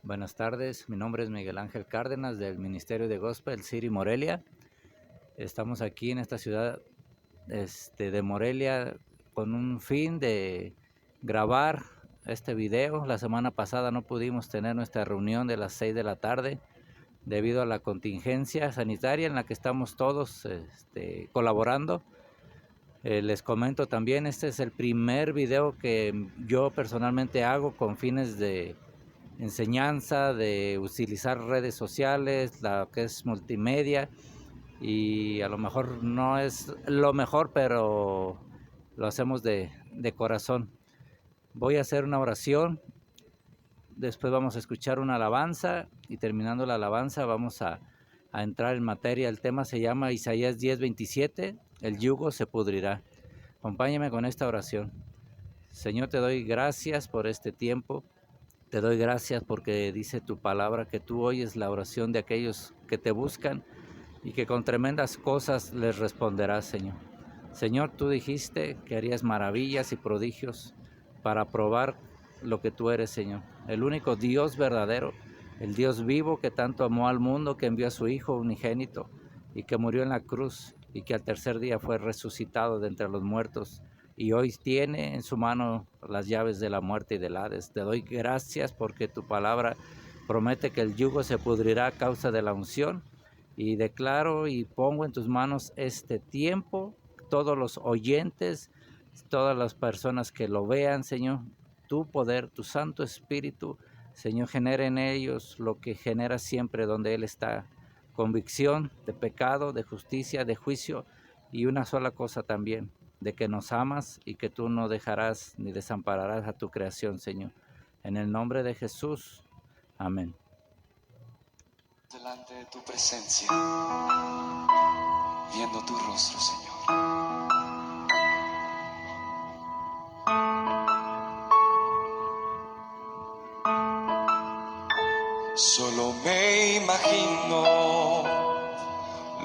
Buenas tardes, mi nombre es Miguel Ángel Cárdenas del Ministerio de Gospel City Morelia. Estamos aquí en esta ciudad de Morelia con un fin de grabar este video. La semana pasada no pudimos tener nuestra reunión de las 6 de la tarde debido a la contingencia sanitaria en la que estamos todos colaborando. Les comento también, este es el primer video que yo personalmente hago con fines de enseñanza, de utilizar redes sociales, la que es multimedia, y a lo mejor no es lo mejor, pero lo hacemos de corazón. Voy a hacer una oración, después vamos a escuchar una alabanza y terminando la alabanza vamos a entrar en materia. El tema se llama Isaías 10:27, el yugo se pudrirá. Acompáñame con esta oración. Señor, te doy gracias por este tiempo. Te doy gracias porque dice tu palabra que tú oyes la oración de aquellos que te buscan y que con tremendas cosas les responderás, Señor. Señor, tú dijiste que harías maravillas y prodigios para probar lo que tú eres, Señor. El único Dios verdadero, el Dios vivo que tanto amó al mundo, que envió a su Hijo unigénito y que murió en la cruz y que al tercer día fue resucitado de entre los muertos. Y hoy tiene en su mano las llaves de la muerte y del Hades. Te doy gracias porque tu palabra promete que el yugo se pudrirá a causa de la unción. Y declaro y pongo en tus manos este tiempo, todos los oyentes, todas las personas que lo vean, Señor. Tu poder, tu Santo Espíritu, Señor, genera en ellos lo que genera siempre donde Él está. Convicción de pecado, de justicia, de juicio y una sola cosa también, de que nos amas y que tú no dejarás ni desampararás a tu creación, Señor. En el nombre de Jesús. Amén. Delante de tu presencia, viendo tu rostro, Señor. Solo me imagino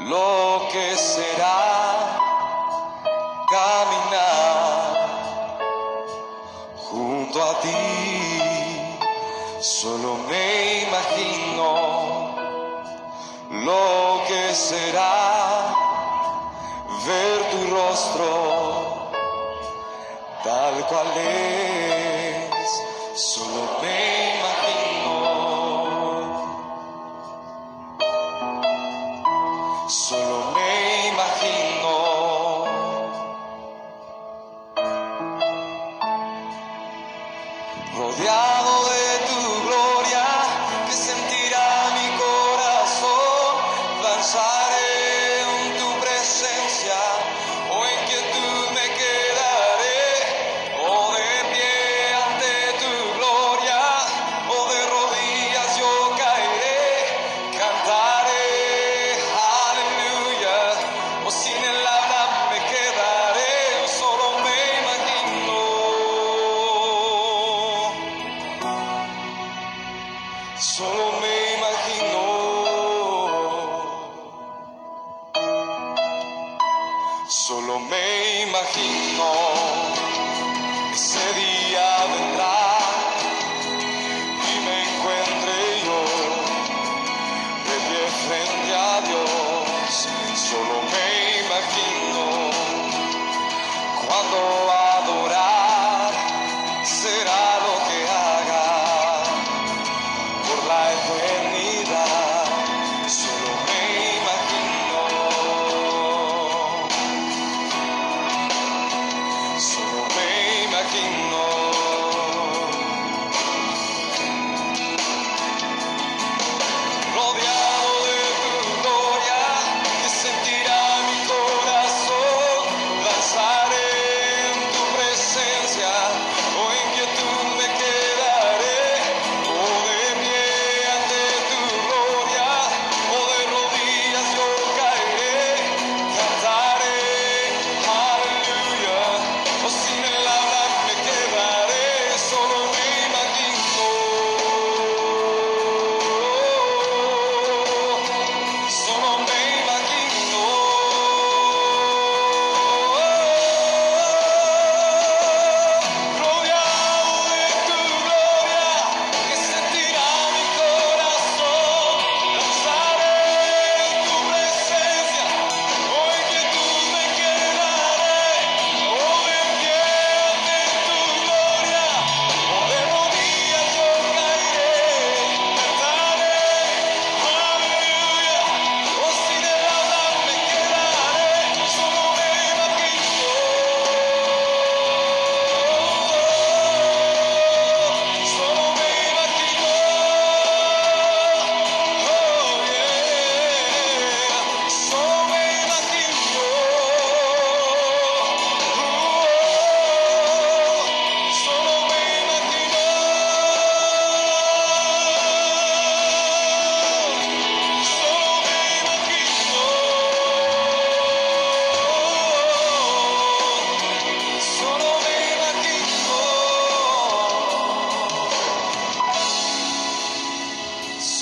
lo que será caminar junto a ti. Solo me imagino lo que será ver tu rostro tal cual es. Solo me imagino, solo me imagino rodeado de tu gloria, que sentirá mi corazón. Danzaré en tu presencia, o en quietud me quedaré, o de pie ante tu gloria, o de rodillas yo caeré. Cantaré aleluya, o sin el habla me quedaré. Solo me imagino, solo me imagino, solo me imagino. Ese día vendrá y me encuentre yo de pie frente a Dios. Solo me imagino cuando adorar será lo que haga por la eternidad.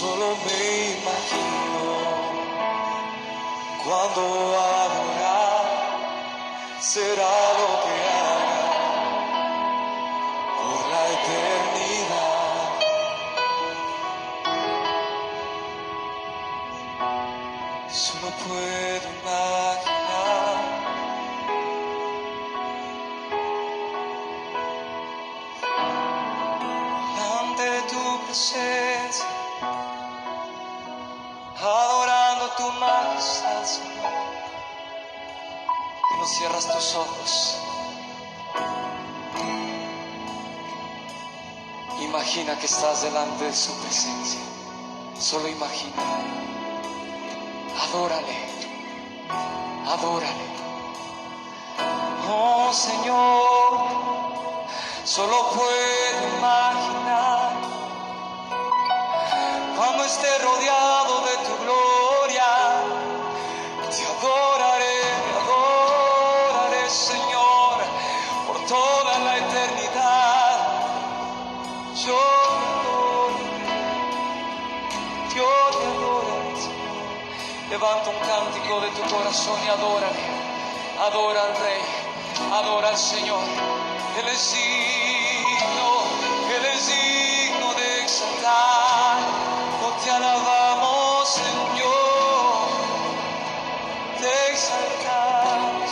Solo me imagino cuando adorar será lo que haga por la eternidad. Solo puedo imaginar ante tu presencia, adorando tu majestad, Señor. Y no cierras tus ojos. Imagina que estás delante de su presencia. Solo imagina. Adórale. Adórale. Oh Señor, solo puedo imaginar cuando esté rodeado de tu gloria. Te adoraré, Señor, por toda la eternidad. Yo te adoraré, Señor. Levanta un cántico de tu corazón y adórale. Adora al Rey, adora al Señor. Él es digno de exaltar. Oh, te alabamos, Señor. Te exaltamos,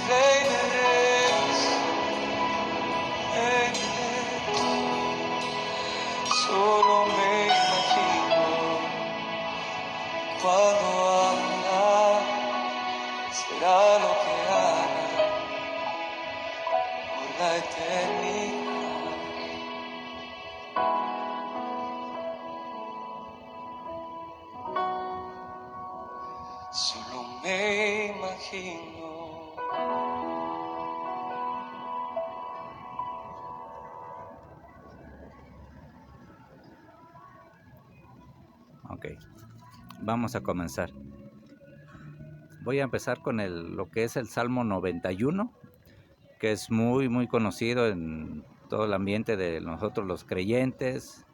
Rey de Reyes, Rey de Reyes. Solo me imagino cuando adorar será lo que haga por la eternidad. Solo me imagino. Ok, vamos a comenzar. Voy a empezar con lo que es el Salmo 91, que es muy conocido en todo el ambiente de nosotros los creyentes,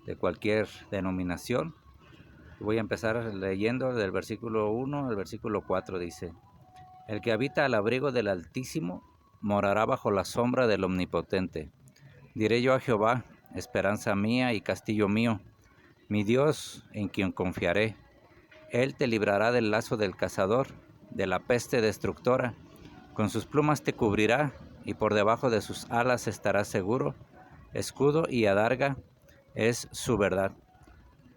de cualquier denominación. Voy a empezar leyendo del versículo 1 al versículo 4, dice: El que habita al abrigo del Altísimo morará bajo la sombra del Omnipotente. Diré yo a Jehová, esperanza mía y castillo mío, mi Dios en quien confiaré. Él te librará del lazo del cazador, de la peste destructora. Con sus plumas te cubrirá, y por debajo de sus alas estarás seguro. Escudo y adarga es su verdad.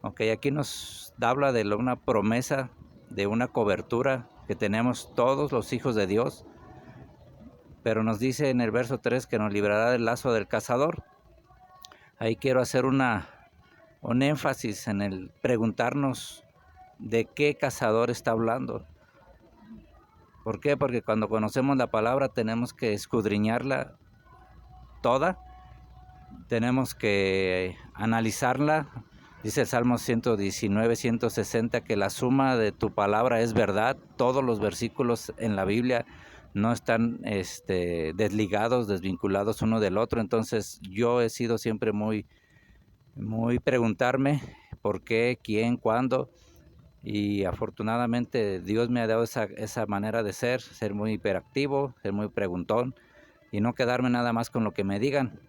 Ok, aquí nos habla de una promesa, de una cobertura que tenemos todos los hijos de Dios. Pero nos dice en el verso 3 que nos librará del lazo del cazador. Ahí quiero hacer un énfasis en el preguntarnos de qué cazador está hablando. ¿Por qué? Porque cuando conocemos la palabra tenemos que escudriñarla toda, tenemos que analizarla. Dice el Salmo 119, 160 que la suma de tu palabra es verdad. Todos los versículos en la Biblia no están desligados, desvinculados uno del otro. Entonces yo he sido siempre muy preguntarme por qué, quién, cuándo. Y afortunadamente Dios me ha dado esa manera de ser muy hiperactivo, ser muy preguntón y no quedarme nada más con lo que me digan.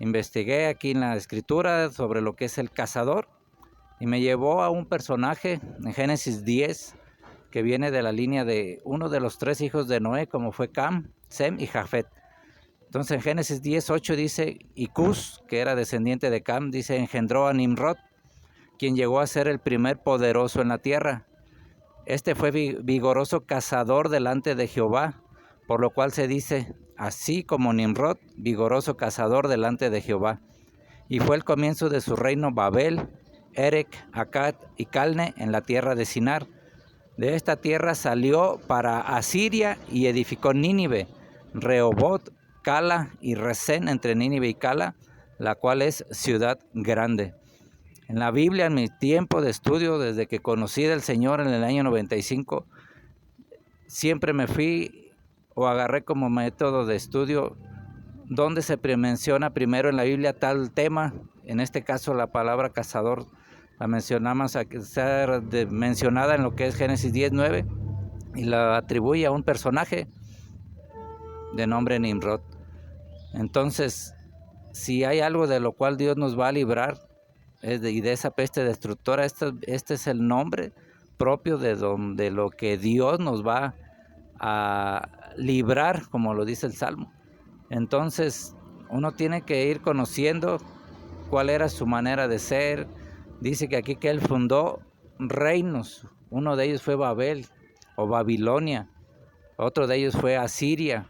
Investigué aquí en la escritura sobre lo que es el cazador y me llevó a un personaje en Génesis 10 que viene de la línea de uno de los 3 hijos de Noé, como fue Cam, Sem y Jafet. Entonces en Génesis 10:8 dice, y Cus, que era descendiente de Cam, dice, engendró a Nimrod, quien llegó a ser el primer poderoso en la tierra. Este fue vigoroso cazador delante de Jehová, por lo cual se dice, así como Nimrod, vigoroso cazador delante de Jehová. Y fue el comienzo de su reino Babel, Erec, Akkad y Calne en la tierra de Sinar. De esta tierra salió para Asiria y edificó Nínive, Rehoboth, Cala y Resén entre Nínive y Cala, la cual es ciudad grande. En la Biblia, en mi tiempo de estudio, desde que conocí del Señor en el año 95, siempre me fui o agarré como método de estudio donde se menciona primero en la Biblia tal tema, en este caso la palabra cazador la mencionamos a que sea mencionada en lo que es Génesis 10:9 y la atribuye a un personaje de nombre Nimrod. Entonces, si hay algo de lo cual Dios nos va a librar y de esa peste destructora, este es el nombre propio de lo que Dios nos va a librar, como lo dice el Salmo. Entonces, uno tiene que ir conociendo cuál era su manera de ser. Dice que aquí que él fundó reinos. Uno de ellos fue Babel o Babilonia. Otro de ellos fue Asiria.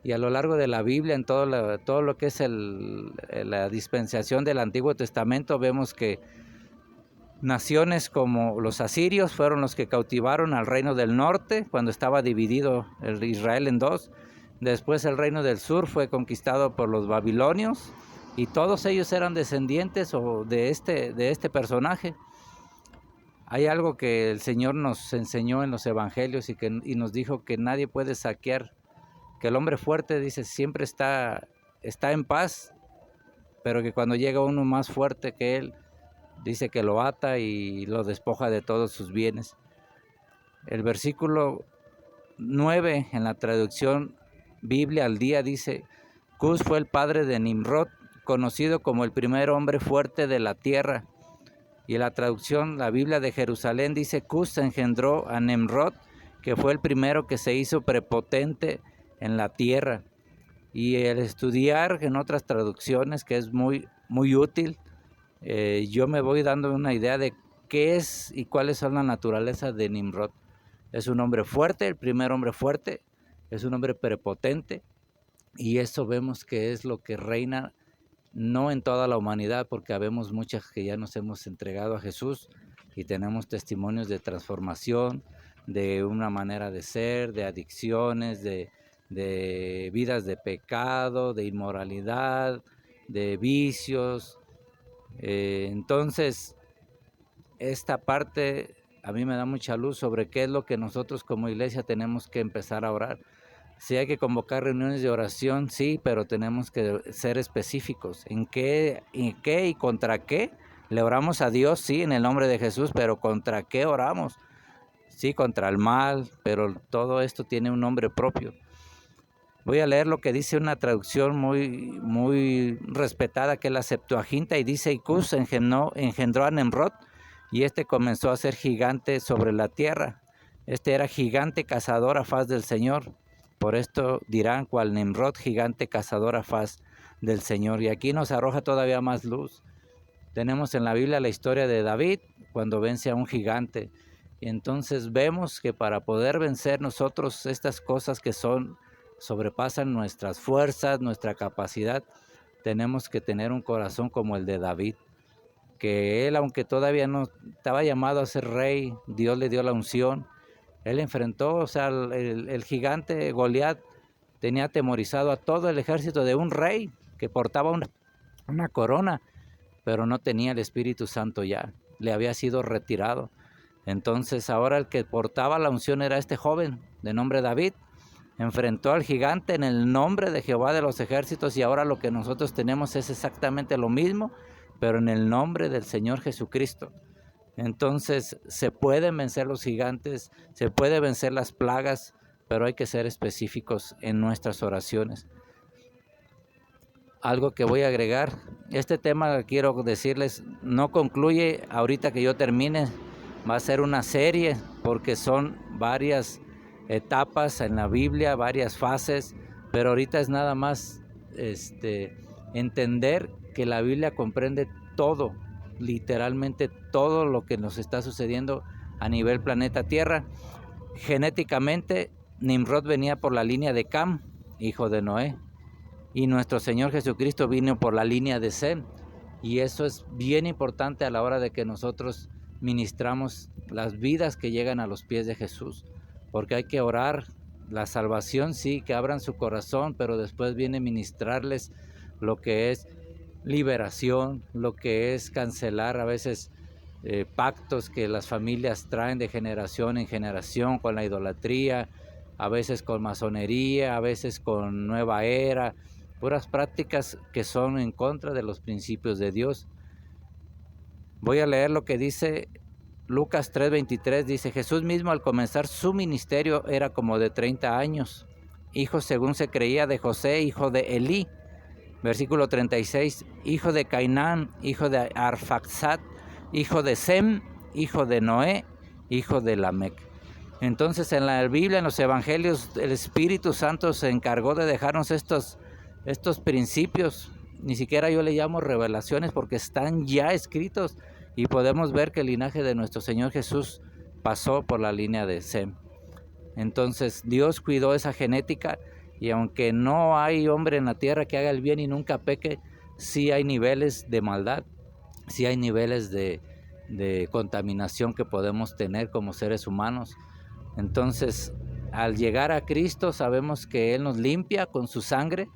Y a lo largo de la Biblia, en todo lo que es la dispensación del Antiguo Testamento, vemos que naciones como los asirios fueron los que cautivaron al reino del norte cuando estaba dividido el Israel en dos. Después el reino del sur fue conquistado por los babilonios y todos ellos eran descendientes de este personaje. Hay algo que el Señor nos enseñó en los evangelios y nos dijo que nadie puede saquear, que el hombre fuerte, dice, siempre está en paz, pero que cuando llega uno más fuerte que él, dice que lo ata y lo despoja de todos sus bienes. El versículo 9 en la traducción Biblia al día dice: Cus fue el padre de Nimrod, conocido como el primer hombre fuerte de la tierra. Y en la traducción, la Biblia de Jerusalén dice: Cus engendró a Nimrod, que fue el primero que se hizo prepotente en la tierra. Y el estudiar en otras traducciones, que es muy, muy útil, yo me voy dando una idea de qué es y cuáles son la naturaleza de Nimrod. Es un hombre fuerte, el primer hombre fuerte, es un hombre prepotente, y eso vemos que es lo que reina no en toda la humanidad, porque habemos muchas que ya nos hemos entregado a Jesús y tenemos testimonios de transformación, de una manera de ser, de adicciones, de vidas de pecado, de inmoralidad, de vicios. Entonces, esta parte a mí me da mucha luz sobre qué es lo que nosotros como iglesia tenemos que empezar a orar. Sí hay que convocar reuniones de oración, sí, pero tenemos que ser específicos. ¿En qué y contra qué? Le oramos a Dios, sí, en el nombre de Jesús, pero ¿contra qué oramos? Sí, contra el mal, pero todo esto tiene un nombre propio. Voy a leer lo que dice una traducción muy, muy respetada, que es la Septuaginta, y dice: Cus engendró a Nimrod, y este comenzó a ser gigante sobre la tierra. Este era gigante cazador a faz del Señor. Por esto dirán: cual Nimrod, gigante cazador a faz del Señor. Y aquí nos arroja todavía más luz. Tenemos en la Biblia la historia de David, cuando vence a un gigante. Y entonces vemos que para poder vencer nosotros estas cosas que sobrepasan nuestras fuerzas, nuestra capacidad, tenemos que tener un corazón como el de David, que él, aunque todavía no estaba llamado a ser rey, Dios le dio la unción. Él enfrentó, o sea, el gigante Goliat tenía atemorizado a todo el ejército de un rey que portaba una corona, pero no tenía el Espíritu Santo ya, le había sido retirado. Entonces ahora el que portaba la unción era este joven de nombre David. Enfrentó al gigante en el nombre de Jehová de los ejércitos, y ahora lo que nosotros tenemos es exactamente lo mismo, pero en el nombre del Señor Jesucristo. Entonces se pueden vencer los gigantes, se puede vencer las plagas, pero hay que ser específicos en nuestras oraciones. Algo que voy a agregar, este tema quiero decirles, no concluye ahorita que yo termine, va a ser una serie porque son varias etapas en la Biblia, varias fases, pero ahorita es nada más entender que la Biblia comprende todo, literalmente todo lo que nos está sucediendo a nivel planeta Tierra. Genéticamente, Nimrod venía por la línea de Cam, hijo de Noé, y nuestro Señor Jesucristo vino por la línea de Sem, y eso es bien importante a la hora de que nosotros ministramos las vidas que llegan a los pies de Jesús, porque hay que orar la salvación, sí, que abran su corazón, pero después viene ministrarles lo que es liberación, lo que es cancelar a veces pactos que las familias traen de generación en generación con la idolatría, a veces con masonería, a veces con nueva era, puras prácticas que son en contra de los principios de Dios. Voy a leer lo que dice Lucas 3:23, dice: Jesús mismo al comenzar su ministerio era como de 30 años, hijo según se creía de José, hijo de Elí. Versículo 36, hijo de Cainán, hijo de Arfaxad, hijo de Sem, hijo de Noé, hijo de Lamec. Entonces en la Biblia, en los evangelios, el Espíritu Santo se encargó de dejarnos estos principios. Ni siquiera yo le llamo revelaciones porque están ya escritos y podemos ver que el linaje de nuestro Señor Jesús pasó por la línea de Sem. Entonces Dios cuidó esa genética y aunque no hay hombre en la tierra que haga el bien y nunca peque, sí hay niveles de maldad, sí hay niveles de contaminación que podemos tener como seres humanos. Entonces, al llegar a Cristo sabemos que Él nos limpia con su sangre,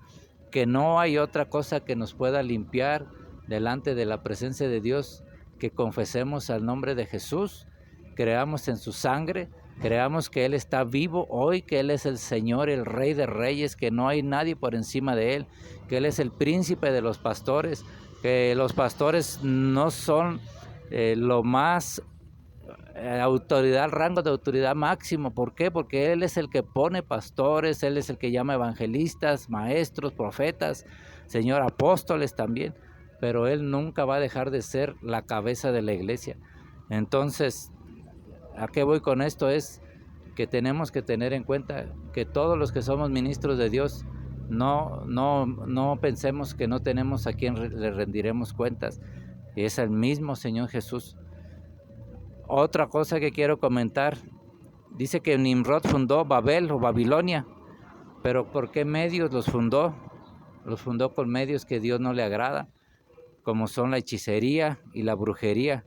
que no hay otra cosa que nos pueda limpiar delante de la presencia de Dios, que confesemos al nombre de Jesús, creamos en su sangre, creamos que Él está vivo hoy, que Él es el Señor, el Rey de Reyes, que no hay nadie por encima de Él, que Él es el príncipe de los pastores, que los pastores no son lo más autoridad, rango de autoridad máximo. ¿Por qué? Porque Él es el que pone pastores, Él es el que llama evangelistas, maestros, profetas, Señor, apóstoles también, pero Él nunca va a dejar de ser la cabeza de la iglesia. Entonces, ¿a qué voy con esto? Es que tenemos que tener en cuenta que todos los que somos ministros de Dios, no pensemos que no tenemos a quien le rendiremos cuentas, y es el mismo Señor Jesús. Otra cosa que quiero comentar, dice que Nimrod fundó Babel o Babilonia, pero ¿por qué medios los fundó? Los fundó con medios que Dios no le agrada, como son la hechicería y la brujería,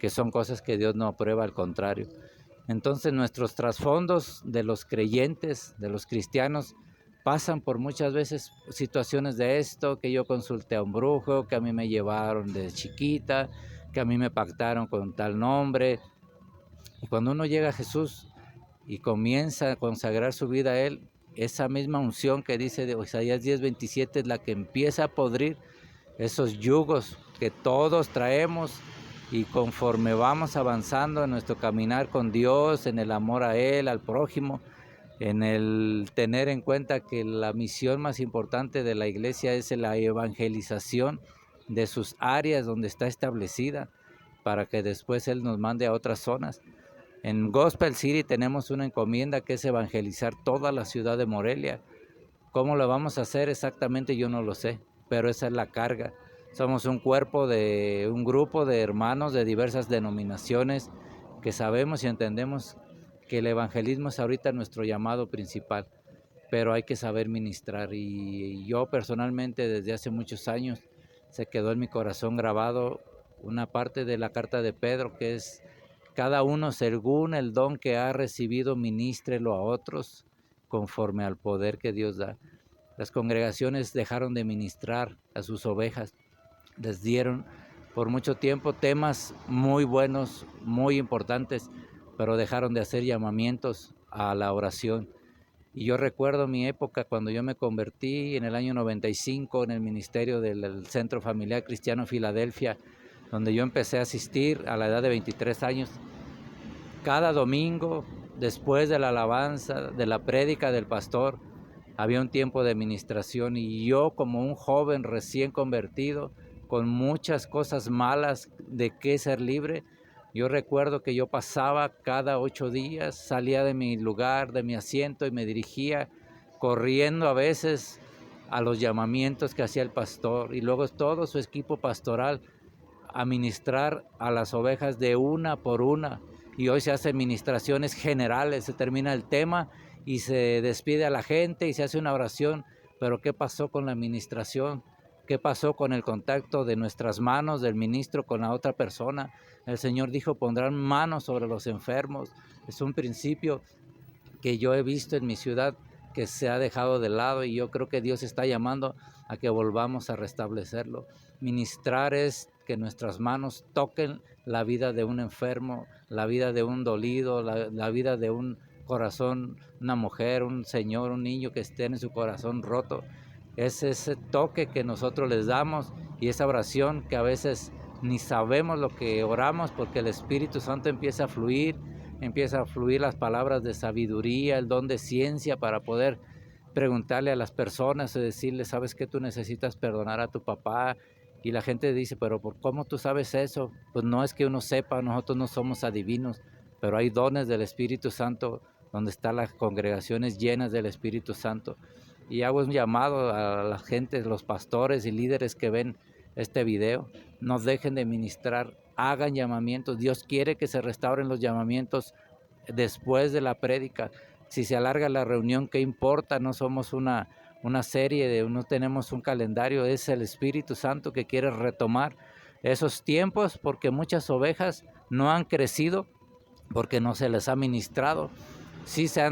que son cosas que Dios no aprueba, al contrario. Entonces nuestros trasfondos de los creyentes, de los cristianos, pasan por muchas veces situaciones de esto, que yo consulté a un brujo, que a mí me llevaron de chiquita, que a mí me pactaron con tal nombre. Y cuando uno llega a Jesús y comienza a consagrar su vida a Él, esa misma unción que dice de Isaías 10:27 es la que empieza a podrir esos yugos que todos traemos, y conforme vamos avanzando en nuestro caminar con Dios, en el amor a Él, al prójimo, en el tener en cuenta que la misión más importante de la iglesia es la evangelización de sus áreas donde está establecida, para que después Él nos mande a otras zonas. En Gospel City tenemos una encomienda que es evangelizar toda la ciudad de Morelia. ¿Cómo lo vamos a hacer exactamente? Yo no lo sé, pero esa es la carga. Somos un grupo de hermanos de diversas denominaciones que sabemos y entendemos que el evangelismo es ahorita nuestro llamado principal, pero hay que saber ministrar. Y yo personalmente desde hace muchos años se quedó en mi corazón grabado una parte de la carta de Pedro, que es: cada uno según el don que ha recibido, ministrelo a otros conforme al poder que Dios da. Las congregaciones dejaron de ministrar a sus ovejas, les dieron por mucho tiempo temas muy buenos, muy importantes, pero dejaron de hacer llamamientos a la oración. Y yo recuerdo mi época cuando yo me convertí en el año 95 en el ministerio del Centro Familiar Cristiano Filadelfia, donde yo empecé a asistir a la edad de 23 años. Cada domingo, después de la alabanza, de la prédica del pastor, había un tiempo de ministración, y yo, como un joven recién convertido, con muchas cosas malas de qué ser libre, yo recuerdo que yo pasaba cada 8 días, salía de mi lugar, de mi asiento, y me dirigía corriendo a veces a los llamamientos que hacía el pastor, y luego todo su equipo pastoral, a ministrar a las ovejas de una por una. Y hoy se hacen ministraciones generales, se termina el tema y se despide a la gente y se hace una oración. Pero ¿qué pasó con la administración? ¿Qué pasó con el contacto de nuestras manos, del ministro, con la otra persona? El Señor dijo: pondrán manos sobre los enfermos. Es un principio que yo he visto en mi ciudad que se ha dejado de lado, y yo creo que Dios está llamando a que volvamos a restablecerlo. Ministrar es que nuestras manos toquen la vida de un enfermo, la vida de un dolido, la vida de un corazón, una mujer, un señor, un niño que esté en su corazón roto. Es ese toque que nosotros les damos, y esa oración que a veces ni sabemos lo que oramos, porque el Espíritu Santo empieza a fluir las palabras de sabiduría, el don de ciencia para poder preguntarle a las personas y decirle, ¿sabes qué? Tú necesitas perdonar a tu papá. Y la gente dice, pero ¿por cómo tú sabes eso? Pues no es que uno sepa, nosotros no somos adivinos, pero hay dones del Espíritu Santo donde están las congregaciones llenas del Espíritu Santo. Y hago un llamado a la gente, los pastores y líderes que ven este video, no dejen de ministrar, hagan llamamientos. Dios quiere que se restauren los llamamientos después de la prédica. Si se alarga la reunión, ¿qué importa? No somos una serie, no tenemos un calendario, es el Espíritu Santo que quiere retomar esos tiempos, porque muchas ovejas no han crecido porque no se les ha ministrado. Sí se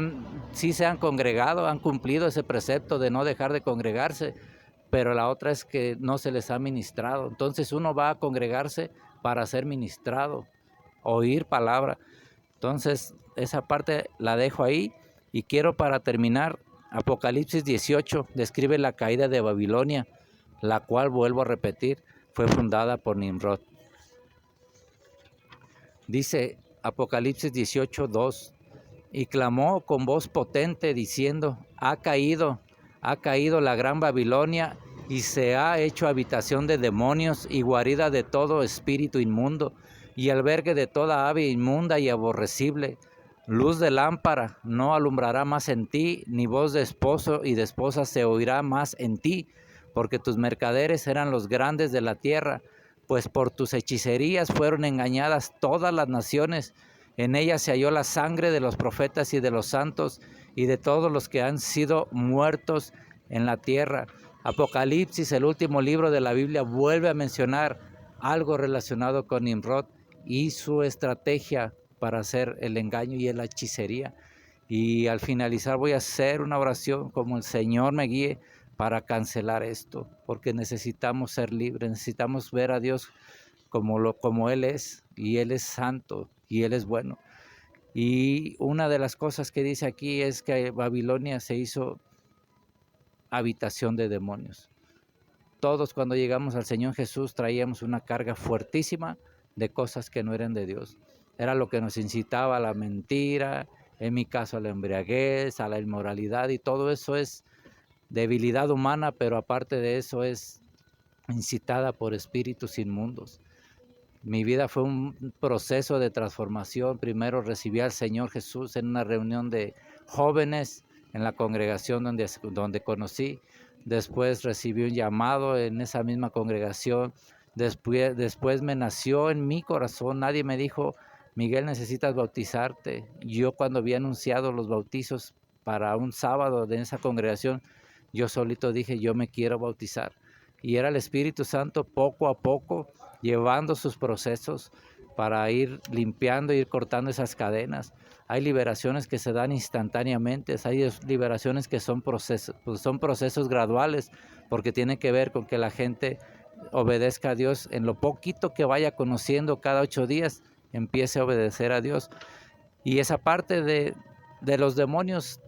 han congregado, han cumplido ese precepto de no dejar de congregarse, pero la otra es que no se les ha ministrado. Entonces uno va a congregarse para ser ministrado, oír palabra. Entonces esa parte la dejo ahí y quiero, para terminar, Apocalipsis 18 describe la caída de Babilonia, la cual, vuelvo a repetir, fue fundada por Nimrod. Dice Apocalipsis 18:2, y clamó con voz potente diciendo, ha caído la gran Babilonia, y se ha hecho habitación de demonios y guarida de todo espíritu inmundo, y albergue de toda ave inmunda y aborrecible. Luz de lámpara no alumbrará más en ti, ni voz de esposo y de esposa se oirá más en ti, porque tus mercaderes eran los grandes de la tierra, pues por tus hechicerías fueron engañadas todas las naciones. En ella se halló la sangre de los profetas y de los santos y de todos los que han sido muertos en la tierra. Apocalipsis, el último libro de la Biblia, vuelve a mencionar algo relacionado con Nimrod y su estrategia para hacer el engaño y la hechicería. Y al finalizar voy a hacer una oración como el Señor me guíe para cancelar esto, porque necesitamos ser libres, necesitamos ver a Dios como Él es, y Él es santo y Él es bueno. Y una de las cosas que dice aquí es que Babilonia se hizo habitación de demonios. Todos, cuando llegamos al Señor Jesús, traíamos una carga fuertísima de cosas que no eran de Dios. Era lo que nos incitaba a la mentira, en mi caso a la embriaguez, a la inmoralidad, y todo eso es debilidad humana, pero aparte de eso es incitada por espíritus inmundos. Mi vida fue un proceso de transformación. Primero recibí al Señor Jesús en una reunión de jóvenes en la congregación donde conocí. Después recibí un llamado en esa misma congregación. Después me nació en mi corazón. Nadie me dijo, Miguel, necesitas bautizarte. Yo, cuando había anunciado los bautizos para un sábado de esa congregación, yo solito dije, yo me quiero bautizar. Y era el Espíritu Santo poco a poco llevando sus procesos para ir limpiando, ir cortando esas cadenas. Hay liberaciones que se dan instantáneamente, hay liberaciones que son procesos graduales, porque tiene que ver con que la gente obedezca a Dios en lo poquito que vaya conociendo cada 8 días, empiece a obedecer a Dios. Y esa parte de los demonios,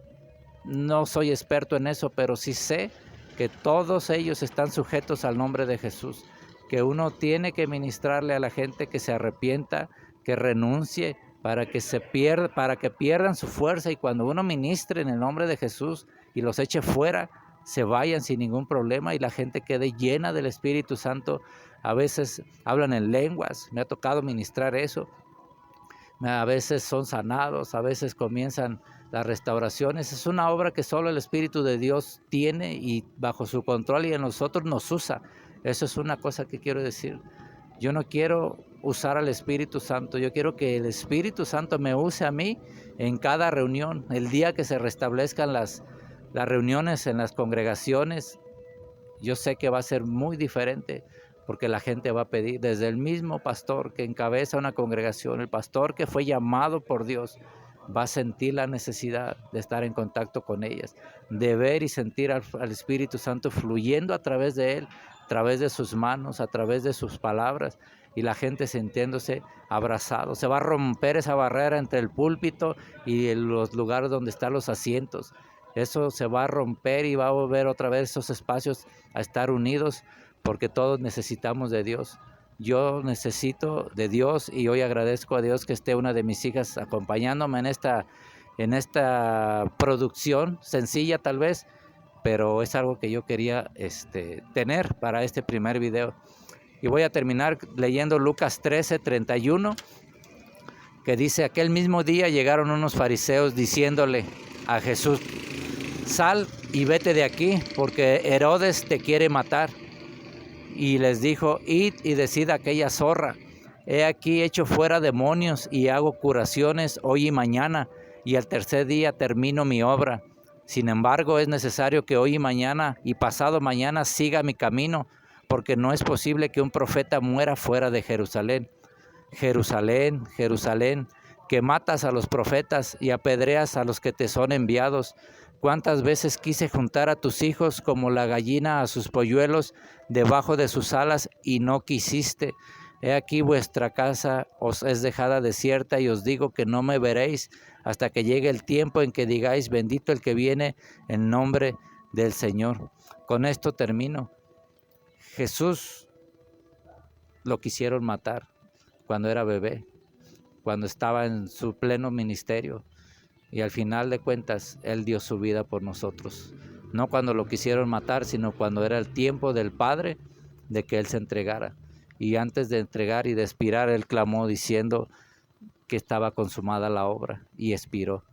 no soy experto en eso, pero sí sé que todos ellos están sujetos al nombre de Jesús, que uno tiene que ministrarle a la gente que se arrepienta, que renuncie, para que pierdan su fuerza, y cuando uno ministre en el nombre de Jesús y los eche fuera, se vayan sin ningún problema y la gente quede llena del Espíritu Santo. A veces hablan en lenguas, me ha tocado ministrar eso. A veces son sanados, a veces comienzan las restauraciones. Es una obra que solo el Espíritu de Dios tiene y bajo su control, y en nosotros nos usa. Eso es una cosa que quiero decir. Yo no quiero usar al Espíritu Santo, yo quiero que el Espíritu Santo me use a mí en cada reunión. El día que se restablezcan las reuniones en las congregaciones, yo sé que va a ser muy diferente, porque la gente va a pedir, desde el mismo pastor que encabeza una congregación, el pastor que fue llamado por Dios, va a sentir la necesidad de estar en contacto con ellas, de ver y sentir al Espíritu Santo fluyendo a través de él, a través de sus manos, a través de sus palabras, y la gente sintiéndose abrazado. Se va a romper esa barrera entre el púlpito y los lugares donde están los asientos. Eso se va a romper y va a volver otra vez esos espacios a estar unidos, porque todos necesitamos de Dios. Yo necesito de Dios y hoy agradezco a Dios que esté una de mis hijas acompañándome en esta producción, sencilla tal vez, pero es algo que yo quería tener para este primer video. Y voy a terminar leyendo Lucas 13:31, que dice: aquel mismo día llegaron unos fariseos diciéndole a Jesús: sal y vete de aquí, porque Herodes te quiere matar. Y les dijo: id y decid a aquella zorra: he aquí echo fuera demonios y hago curaciones hoy y mañana, y al tercer día termino mi obra. Sin embargo, es necesario que hoy y mañana y pasado mañana siga mi camino, porque no es posible que un profeta muera fuera de Jerusalén. Jerusalén, Jerusalén, que matas a los profetas y apedreas a los que te son enviados. ¿Cuántas veces quise juntar a tus hijos como la gallina a sus polluelos debajo de sus alas y no quisiste? He aquí vuestra casa os es dejada desierta, y os digo que no me veréis hasta que llegue el tiempo en que digáis: bendito el que viene en nombre del Señor. Con esto termino. Jesús lo quisieron matar cuando era bebé, cuando estaba en su pleno ministerio, y al final de cuentas Él dio su vida por nosotros. No cuando lo quisieron matar, sino cuando era el tiempo del Padre de que Él se entregara. Y antes de entregar y de expirar, Él clamó diciendo que estaba consumada la obra, y expiró.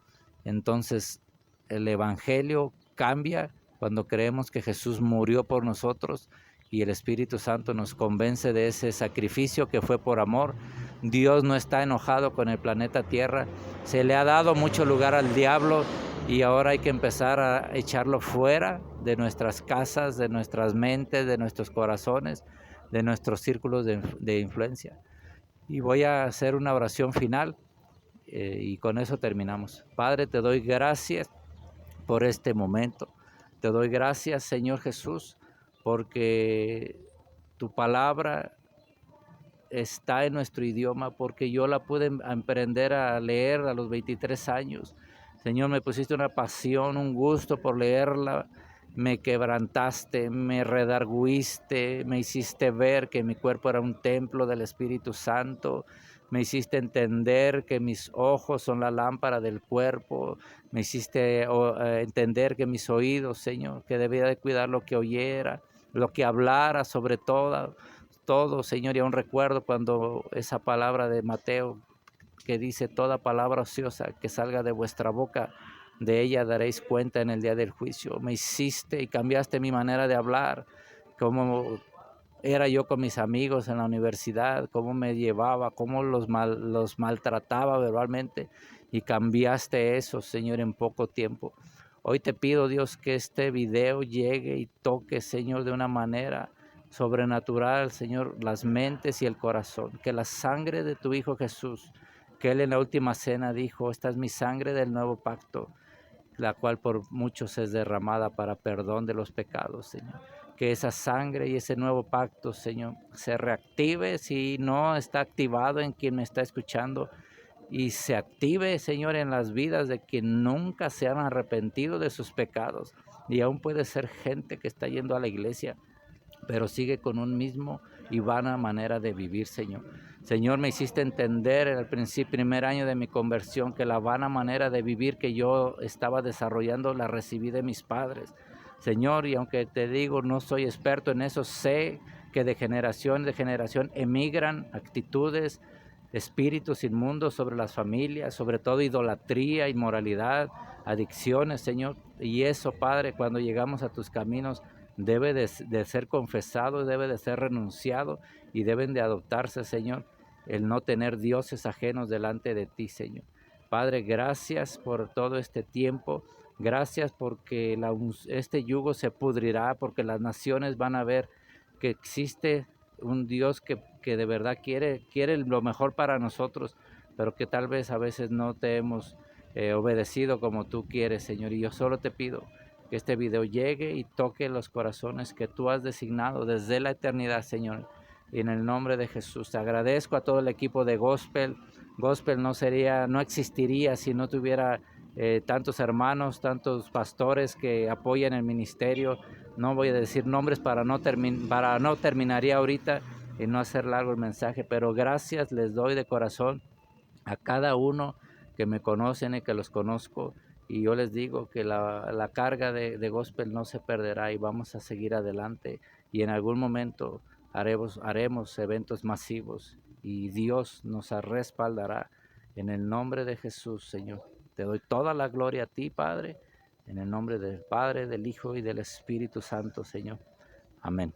Entonces el Evangelio cambia cuando creemos que Jesús murió por nosotros y el Espíritu Santo nos convence de ese sacrificio que fue por amor. Dios no está enojado con el planeta Tierra. Se le ha dado mucho lugar al diablo y ahora hay que empezar a echarlo fuera de nuestras casas, de nuestras mentes, de nuestros corazones, de nuestros círculos de influencia. Y voy a hacer una oración final y con eso terminamos. Padre, te doy gracias por este momento. Te doy gracias, Señor Jesús, porque tu palabra está en nuestro idioma, porque yo la pude aprender a leer a los 23 años. Señor, me pusiste una pasión, un gusto por leerla. Me quebrantaste, me redarguiste, me hiciste ver que mi cuerpo era un templo del Espíritu Santo. Me hiciste entender que mis ojos son la lámpara del cuerpo. Me hiciste entender que mis oídos, Señor, que debía de cuidar lo que oyera, lo que hablara sobre todo, Señor. Y aún recuerdo cuando esa palabra de Mateo que dice: toda palabra ociosa que salga de vuestra boca, de ella daréis cuenta en el día del juicio. Me hiciste y cambiaste mi manera de hablar, cómo era yo con mis amigos en la universidad, cómo me llevaba, cómo los maltrataba verbalmente, y cambiaste eso, Señor, en poco tiempo. Hoy te pido, Dios, que este video llegue y toque, Señor, de una manera sobrenatural, Señor, las mentes y el corazón. Que la sangre de tu Hijo Jesús, que Él en la última cena dijo: esta es mi sangre del nuevo pacto, la cual por muchos es derramada para perdón de los pecados, Señor. Que esa sangre y ese nuevo pacto, Señor, se reactive si no está activado en quien me está escuchando, y se active, Señor, en las vidas de quien nunca se han arrepentido de sus pecados. Y aún puede ser gente que está yendo a la iglesia, pero sigue con un mismo y vana manera de vivir, Señor. Señor, me hiciste entender en el primer año de mi conversión que la vana manera de vivir que yo estaba desarrollando la recibí de mis padres, Señor, y aunque te digo, no soy experto en eso, sé que de generación en generación emigran actitudes, espíritus inmundos sobre las familias, sobre todo idolatría, inmoralidad, adicciones, Señor. Y eso, Padre, cuando llegamos a tus caminos, debe de ser confesado, debe de ser renunciado, y deben de adoptarse, Señor, el no tener dioses ajenos delante de ti, Señor. Padre, gracias por todo este tiempo. Gracias porque este yugo se pudrirá, porque las naciones van a ver que existe un Dios que de verdad quiere lo mejor para nosotros, pero que tal vez a veces no te hemos obedecido como tú quieres, Señor. Y yo solo te pido que este video llegue y toque los corazones que tú has designado desde la eternidad, Señor. Y en el nombre de Jesús te agradezco a todo el equipo de Gospel. Gospel no existiría si no tuviera tantos hermanos, tantos pastores que apoyan el ministerio. No voy a decir nombres para no terminaría ahorita, y no hacer largo el mensaje, pero gracias les doy de corazón a cada uno que me conocen y que los conozco, y yo les digo que la carga de gospel no se perderá y vamos a seguir adelante, y en algún momento haremos eventos masivos y Dios nos respaldará. En el nombre de Jesús, Señor, te doy toda la gloria a ti, Padre, en el nombre del Padre, del Hijo y del Espíritu Santo, Señor. Amén.